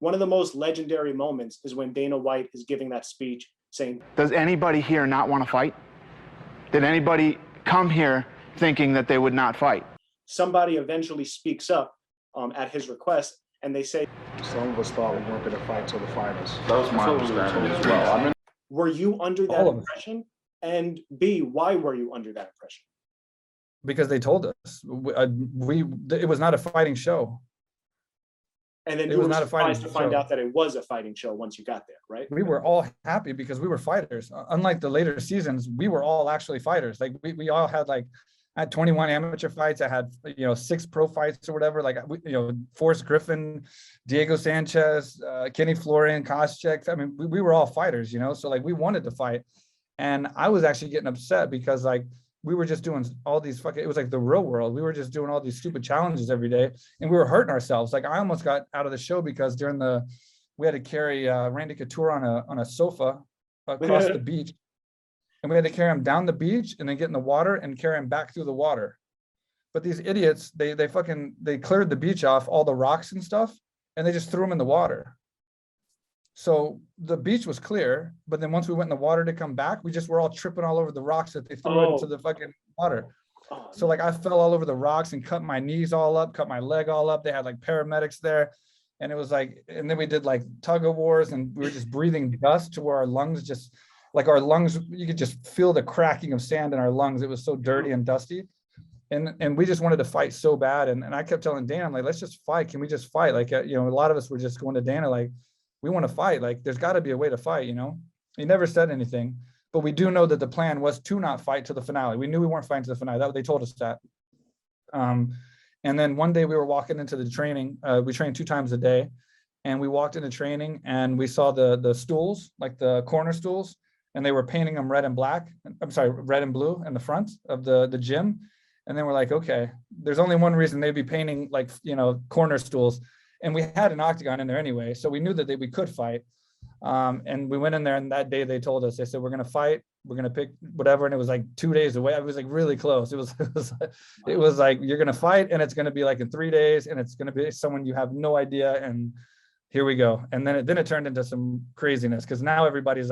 one of the most legendary moments is when Dana White is giving that speech saying, does anybody here not want to fight? Did anybody come here thinking that they would not fight? Somebody eventually speaks up at his request, and they say, some of us thought we weren't going to fight till the finals. That was my understanding as well. Were you under that impression? And B, why were you under that impression? Because they told us it was not a fighting show. And then you were surprised to find out that it was a fighting show once you got there, right? We were all happy because we were fighters. Unlike the later seasons, we were all actually fighters. Like we all had I had 21 amateur fights. I had 6 pro fights or whatever. Like Forrest Griffin, Diego Sanchez, Kenny Florian, Koscheck. I mean, we were all fighters, So like we wanted to fight, and I was actually getting upset because we were just doing all these it was like the real world. We were just doing all these stupid challenges every day, and we were hurting ourselves. Like I almost got out of the show because we had to carry Randy Couture on a sofa across the beach, and we had to carry him down the beach and then get in the water and carry him back through the water. But these idiots, they cleared the beach off, all the rocks and stuff, and they just threw him in the water. So the beach was clear, but then once we went in the water to come back, we just were all tripping all over the rocks that they threw into the fucking water. So I fell all over the rocks and cut my knees all up, cut my leg all up. They had paramedics there. And it was and then we did tug of wars, and we were just breathing dust to where our lungs you could just feel the cracking of sand in our lungs. It was so dirty and dusty. And we just wanted to fight so bad. And I kept telling Dana, I'm like, let's just fight. Can we just fight? A lot of us were just going to Dana, we want to fight. There's got to be a way to fight, He never said anything, but we do know that the plan was to not fight to the finale. We knew we weren't fighting to the finale. They told us that. And then one day we were walking into the training. We trained 2 times a day, and we walked into training and we saw the stools, the corner stools, and they were painting them red and blue in the front of the gym. And then we're like, okay, there's only one reason they'd be painting corner stools. And we had an octagon in there anyway, so we knew that we could fight. And we went in there, and that day they told us, they said, we're going to fight, we're going to pick whatever. And it was 2 days away. I was really close. It was you're going to fight, and it's going to be in 3 days, and it's going to be someone you have no idea. And here we go. And then it turned into some craziness, because now everybody's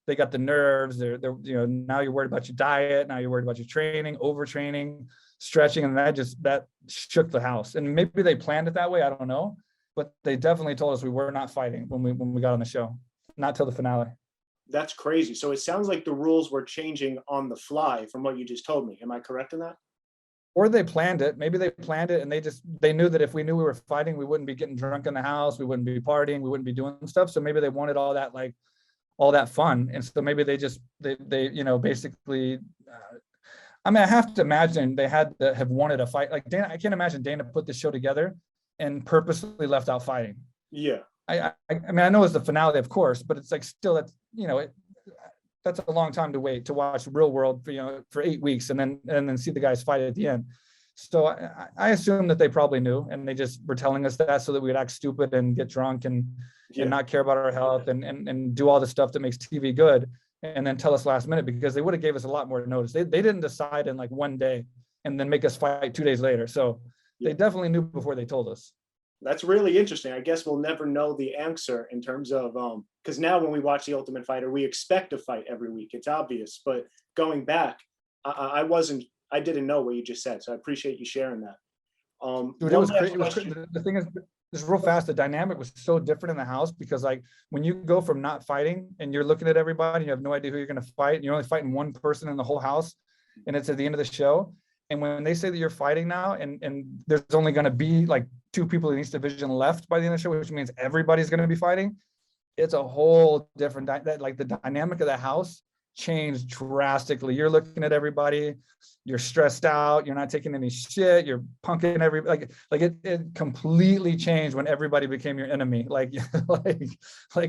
they got the nerves. They're now you're worried about your diet. Now you're worried about your training, overtraining, stretching, and that shook the house. And maybe they planned it that way, I don't know, but they definitely told us we were not fighting when we got on the show, not till the finale. That's crazy. So it sounds like the rules were changing on the fly from what you just told me. Am I correct in that? Or they planned it. Maybe they planned it, and they knew that if we knew we were fighting, we wouldn't be getting drunk in the house, we wouldn't be partying, we wouldn't be doing stuff. So maybe they wanted all that fun, and so maybe they basically I have to imagine they had to have wanted a fight. Dana, I can't imagine Dana put this show together and purposely left out fighting. Yeah. I mean, I know it's the finale, of course, but it's still that's a long time to wait to watch Real World for 8 weeks and then see the guys fight at the end. So I assume that they probably knew, and they just were telling us that so that we would act stupid and get drunk and not care about our health and do all the stuff that makes TV good, and then tell us last minute, because they would have gave us a lot more notice. They didn't decide in one day and then make us fight 2 days later. So they definitely knew before they told us. That's really interesting. I guess we'll never know the answer in terms of, because now when we watch The Ultimate Fighter, we expect to fight every week. It's obvious, but going back, I didn't know what you just said. So I appreciate you sharing that. Dude, it was crazy. The thing is, just real fast, the dynamic was so different in the house, because when you go from not fighting and you're looking at everybody, you have no idea who you're going to fight. You're only fighting one person in the whole house, and it's at the end of the show. And when they say that you're fighting now, and there's only going to be 2 people in each division left by the end of the show, which means everybody's going to be fighting, it's a whole different, the dynamic of the house changed drastically. You're looking at everybody, you're stressed out, you're not taking any shit, you're punking it completely changed when everybody became your enemy, like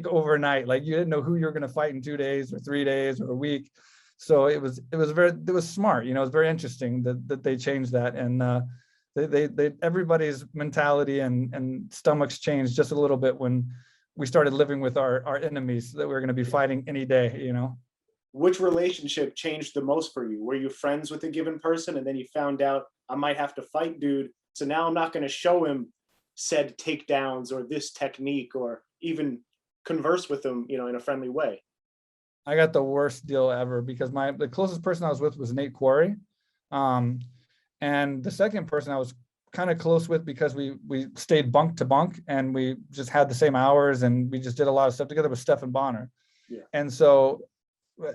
overnight. You didn't know who you're going to fight in 2 days or 3 days or a week. So it was smart. It was very interesting that they changed that, and they everybody's mentality and stomachs changed just a little bit when we started living with our enemies that we were going to be fighting any day. Which relationship changed the most for you? Were you friends with a given person, and then you found out, I might have to fight dude, so now I'm not going to show him said takedowns or this technique, or even converse with them, in a friendly way? I got the worst deal ever because the closest person I was with was Nate Quarry. And the second person I was kind of close with because we stayed bunk to bunk and we just had the same hours and we just did a lot of stuff together, was Stephan Bonner. Yeah. And so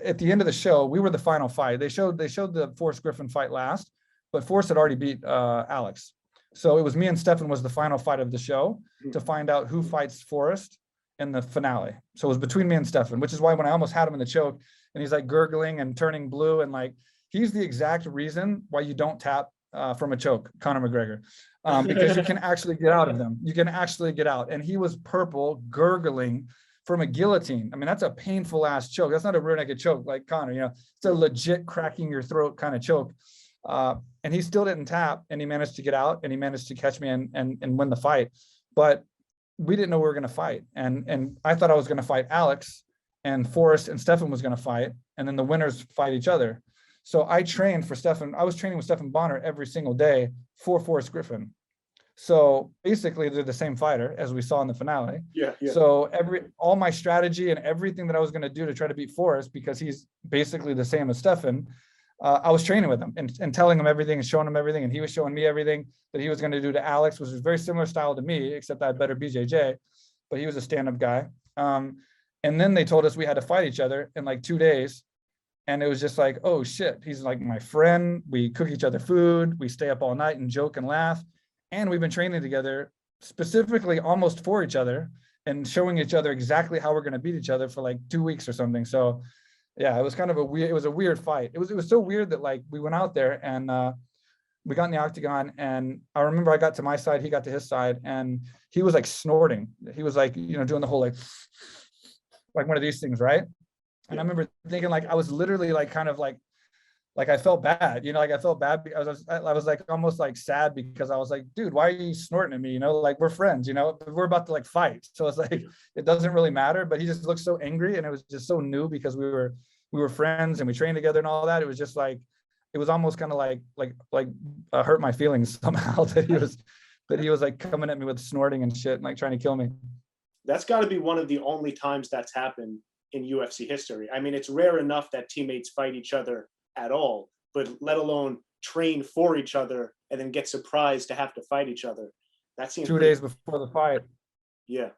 at the end of the show, we were the final fight. They showed the Forrest Griffin fight last, but Forrest had already beat Alex. So it was me and Stephan was the final fight of the show to find out who fights Forrest in the finale. So it was between me and Stephan, which is why when I almost had him in the choke and he's like gurgling and turning blue and like, he's the exact reason why you don't tap from a choke, Conor McGregor, because you can actually get out of them. You can actually get out. And he was purple, gurgling from a guillotine. I mean, that's a painful ass choke. That's not a rear naked choke like Conor, it's a legit cracking your throat kind of choke. And he still didn't tap and he managed to get out and he managed to catch me and win the fight. But we didn't know we were going to fight. And I thought I was going to fight Alex and Forrest and Stephan was going to fight. And then the winners fight each other. So I trained for Stephan. I was training with Stephan Bonner every single day for Forrest Griffin. So basically they're the same fighter as we saw in the finale. Yeah. So all my strategy and everything that I was going to do to try to beat Forrest, because he's basically the same as Stephan, I was training with him and telling him everything and showing him everything. And he was showing me everything that he was going to do to Alex, which was very similar style to me, except I had better BJJ, but he was a stand-up guy. And then they told us we had to fight each other in like 2 days. And it was just like, oh shit, he's like my friend. We cook each other food. We stay up all night and joke and laugh. And we've been training together specifically almost for each other and showing each other exactly how we're going to beat each other for like 2 weeks or something. So yeah, it was kind of a weird fight. It was so weird that like we went out there and we got in the octagon and I remember I got to my side, he got to his side and he was like snorting. He was like, doing the whole like one of these things, right? And I remember thinking like, I was literally like, kind of like I felt bad, like I felt bad because I was like, almost like sad because I was like, dude, why are you snorting at me? Like we're friends, we're about to like fight. So it's like, it doesn't really matter, but he just looked so angry and it was just so new because we were friends and we trained together and all that. It was just like, it was almost kind of like hurt my feelings somehow that he was like coming at me with snorting and shit and like trying to kill me. That's got to be one of the only times that's happened in UFC history. I mean, it's rare enough that teammates fight each other at all, but let alone train for each other and then get surprised to have to fight each other. That seems 2 days before the fight. Yeah.